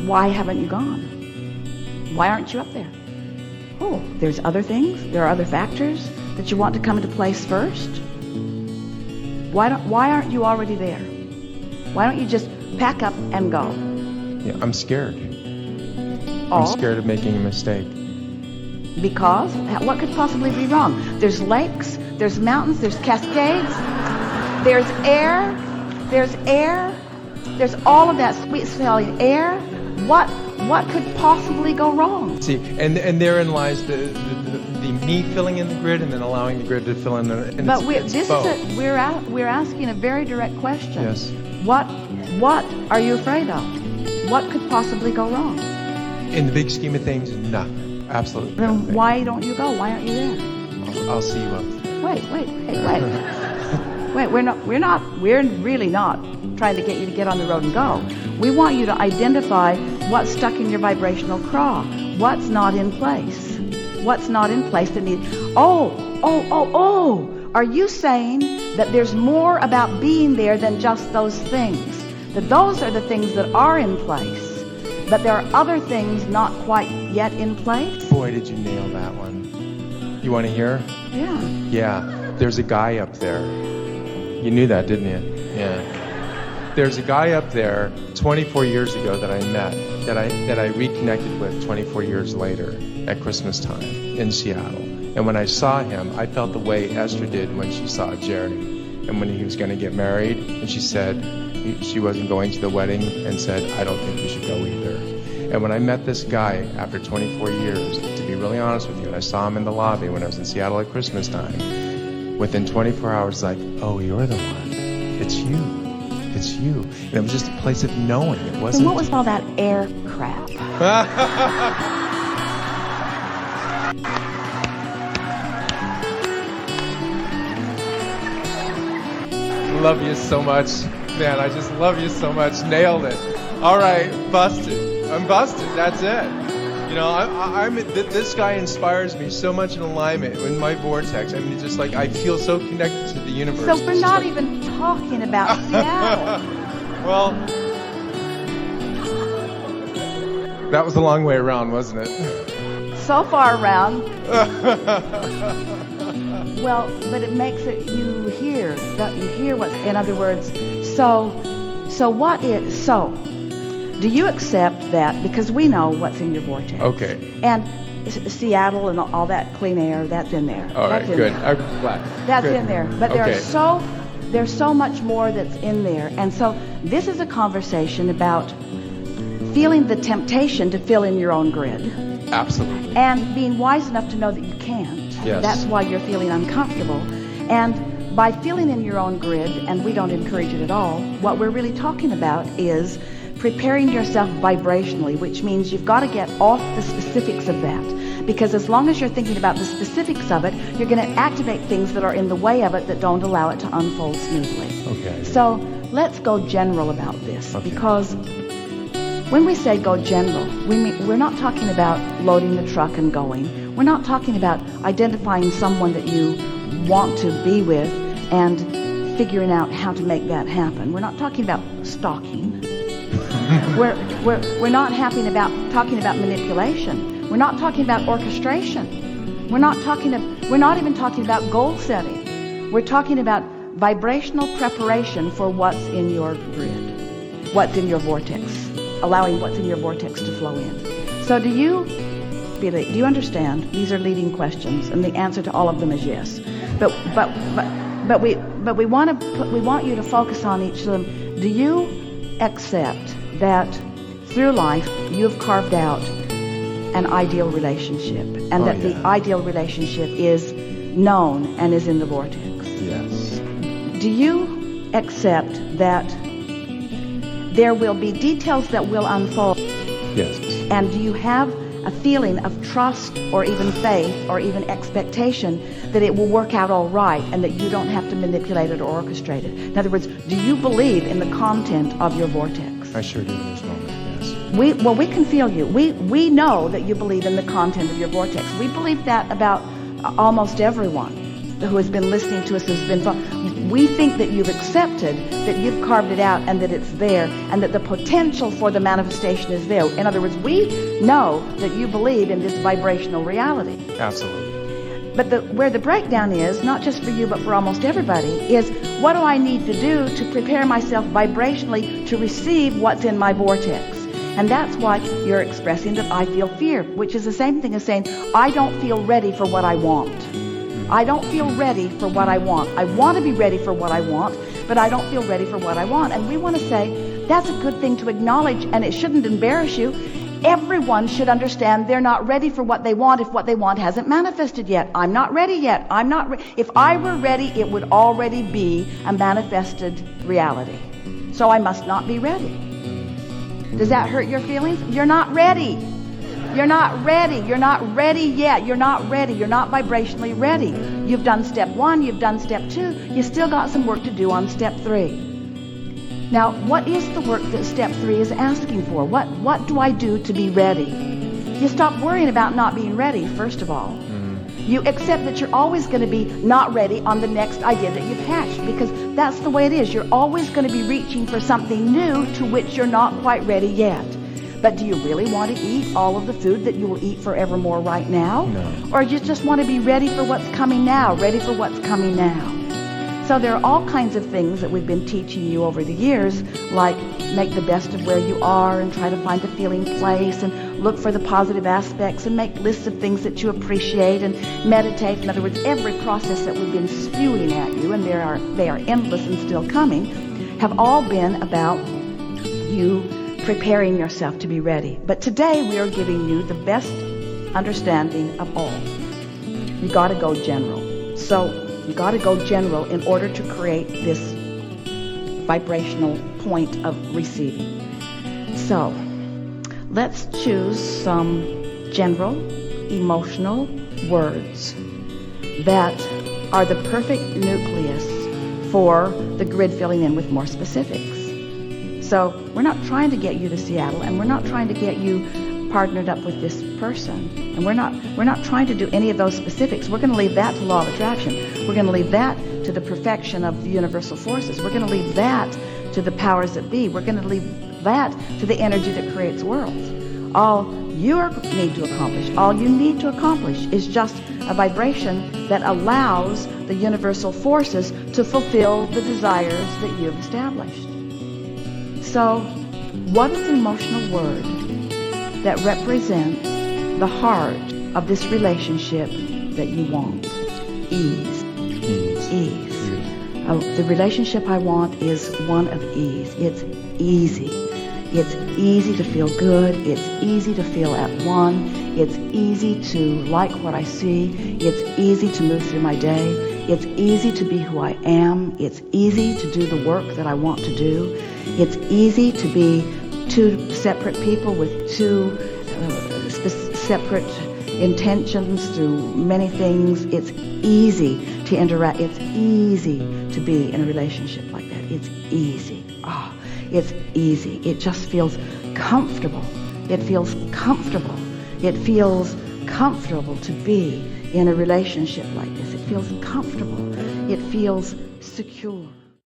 why haven't you gone? Why aren't you up there? Oh, there's other things. There are other factors that you want to come into place first. Why aren't you already there? Why don't you just pack up and go? Yeah, I'm scared. Oh. I'm scared of making a mistake. Because? What could possibly be wrong? There's lakes, there's mountains, there's cascades, there's air, there's all of that sweet smelling air. What could possibly go wrong? See, and therein lies the me filling in the grid and then allowing the grid to fill in. But we're asking a very direct question. Yes. What are you afraid of? What could possibly go wrong? In the big scheme of things, nothing. Absolutely. Then nothing. why don't you go? Why aren't you there? I'll see you up there. Wait. We're really not trying to get you to get on the road and go. We want you to identify what's stuck in your vibrational craw. What's not in place? What's not in place that needs... Oh! Are you saying that there's more about being there than just those things? That those are the things that are in place, but there are other things not quite yet in place? Boy, did you nail that one. You want to hear? Yeah. Yeah. There's a guy up there. You knew that, didn't you? Yeah. There's a guy up there 24 years ago that I met, that I reconnected with 24 years later at Christmas time in Seattle. And when I saw him, I felt the way Esther did when she saw Jerry and when he was going to get married. And she said she wasn't going to the wedding and said, I don't think we should go either. And when I met this guy after 24 years, to be really honest with you, and I saw him in the lobby when I was in Seattle at Christmas time, within 24 hours, like, oh, you're the one. It's you. It's you. And it was just a place of knowing. It wasn't... And what was all that air crap? Love you so much. Man, I just love you so much. Nailed it. All right, busted. I'm busted. That's it. You know, this guy inspires me so much in alignment in my vortex. I mean, it's just like I feel so connected to the universe. So we're not even talking about Seattle. Well, that was a long way around, wasn't it? So far around. Well, but it makes it, you hear what, in other words, so do you accept that, because we know what's in your vortex. Okay. And Seattle and all that clean air, that's in there. All right, good. I'm glad. That's good. in there. But there's so much more that's in there. And so this is a conversation about feeling the temptation to fill in your own grid. Absolutely. And being wise enough to know that you can't. Yes. That's why you're feeling uncomfortable. And by filling in your own grid, and we don't encourage it at all, what we're really talking about is preparing yourself vibrationally, which means you've got to get off the specifics of that. Because as long as you're thinking about the specifics of it, you're going to activate things that are in the way of it that don't allow it to unfold smoothly. Okay. So let's go general about this. Okay. Because when we say go general, we're not talking about loading the truck and going. We're not talking about identifying someone that you want to be with and figuring out how to make that happen. We're not talking about stalking. We're not talking about manipulation. We're not talking about orchestration. We're not even talking about goal setting. We're talking about vibrational preparation for what's in your grid, what's in your vortex, allowing what's in your vortex to flow in. So do you understand? These are leading questions, and the answer to all of them is yes. But we want you to focus on each of them. Do you accept that through life you've carved out an ideal relationship, and that the ideal relationship is known and is in the vortex? Yes. Do you accept that there will be details that will unfold? Yes. And do you have a feeling of trust or even faith or even expectation that it will work out all right and that you don't have to manipulate it or orchestrate it? In other words, do you believe in the content of your vortex? I sure do in this moment, yes. We can feel you. We know that you believe in the content of your vortex. We believe that about almost everyone who has been listening to us, we think that you've accepted, that you've carved it out, and that it's there, and that the potential for the manifestation is there. In other words, we know that you believe in this vibrational reality. Absolutely. But where the breakdown is, not just for you but for almost everybody, is what do I need to do to prepare myself vibrationally to receive what's in my vortex? And that's why you're expressing that I feel fear, which is the same thing as saying, I don't feel ready for what I want. I don't feel ready for what I want. I want to be ready for what I want, but I don't feel ready for what I want. And we want to say, that's a good thing to acknowledge, and it shouldn't embarrass you. Everyone should understand they're not ready for what they want if what they want hasn't manifested yet. I'm not ready yet. I'm not if I were ready, it would already be a manifested reality. So I must not be ready. Does that hurt your feelings? You're not ready. You're not ready. You're not ready yet. You're not ready. You're not vibrationally ready. You've done step 1. You've done step 2. You still got some work to do on step 3. Now, what is the work that step 3 is asking for? What do I do to be ready? You stop worrying about not being ready, first of all. You accept that you're always going to be not ready on the next idea that you've hatched, because that's the way it is. You're always going to be reaching for something new to which you're not quite ready yet. But do you really want to eat all of the food that you will eat forevermore right now? No. Or you just want to be ready for what's coming now, ready for what's coming now? So there are all kinds of things that we've been teaching you over the years, like make the best of where you are and try to find a feeling place and look for the positive aspects and make lists of things that you appreciate and meditate. In other words, every process that we've been spewing at you, and they are endless and still coming, have all been about you preparing yourself to be ready. But today we are giving you the best understanding of all. You got to go general. So you got to go general in order to create this vibrational point of receiving. So let's choose some general emotional words that are the perfect nucleus for the grid filling in with more specifics. So we're not trying to get you to Seattle, and we're not trying to get you partnered up with this person, and we're not trying to do any of those specifics. We're going to leave that to law of attraction. We're going to leave that to the perfection of the universal forces. We're going to leave that to the powers that be. We're going to leave that to the energy that creates worlds. All you need to accomplish is just a vibration that allows the universal forces to fulfill the desires that you've established. So, what is an emotional word that represents the heart of this relationship that you want? Ease. The relationship I want is one of ease. It's easy. It's easy to feel good. It's easy to feel at one. It's easy to like what I see. It's easy to move through my day. It's easy to be who I am. It's easy to do the work that I want to do. It's easy to be two separate people with two separate intentions through many things. It's easy to interact. It's easy to be in a relationship like that. It's easy. It's easy. It just feels comfortable. It feels comfortable. It feels comfortable to be in a relationship like this. It feels comfortable. It feels secure.